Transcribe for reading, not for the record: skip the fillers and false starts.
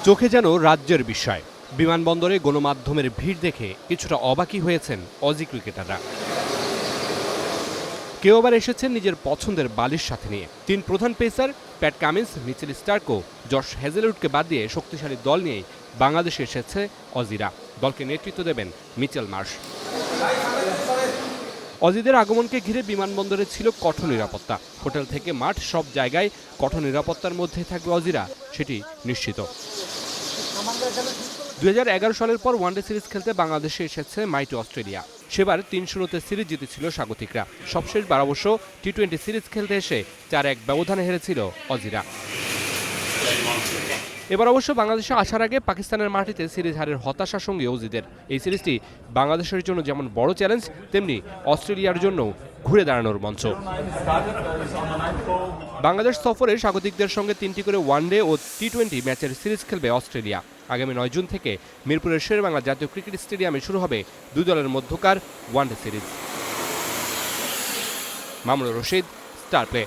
চোখে যেন রাজ্যের বিস্ময়। বিমানবন্দরে গণমাধ্যমের ভিড় দেখে কিছুটা অবাকই হয়েছেন অজি ক্রিকেটাররা। কেউ আবার এসেছেন নিজের পছন্দের বালির সাথে নিয়ে। তিন প্রধান pacer Pat Cummins, Mitchell Starc ও জশ হ্যাজেলউডকে বাদ দিয়ে শক্তিশালী দল নিয়েই বাংলাদেশে এসেছে অজিরা। দলকে নেতৃত্ব দেবেন মিচেল মার্শ। অজিদের আগমনকে ঘিরে বিমানবন্দরে ছিল কঠোর নিরাপত্তা। হোটেল থেকে মাঠ সব জায়গায় কঠোর নিরাপত্তার মধ্যে থাকবে অজিরা, সেটি নিশ্চিত। 2011 সালের পর ওয়ানডে সিরিজ খেলতে বাংলাদেশে এসেছে মাইটি অস্ট্রেলিয়া। সেবার 3-0 সিরিজ জিতেছিল স্বাগতিকরা। সবশেষবার অবশ্য টি-20 সিরিজ খেলতে এসে 4-1 ব্যবধানে হেরেছিল অজিরা। এবার অবশ্য বাংলাদেশে আসার আগে পাকিস্তানের মাটিতে সিরিজ হারের হতাশা সঙ্গে অজিদের। এই সিরিজটি বাংলাদেশের জন্য যেমন বড় চ্যালেঞ্জ, তেমনি অস্ট্রেলিয়ার জন্য ঘুরে দাঁড়ানোর মঞ্চ। বাংলাদেশ সফরে স্বাগতিকদের সঙ্গে 3টি করে ওয়ানডে ও টি-20 ম্যাচের সিরিজ খেলবে অস্ট্রেলিয়া। আগামী 9 জুন থেকে মিরপুরের শেরেবাংলা জাতীয় ক্রিকেট স্টেডিয়ামে শুরু হবে দুই দলের মধ্যকার one day series. Mamunur Rashid, star play.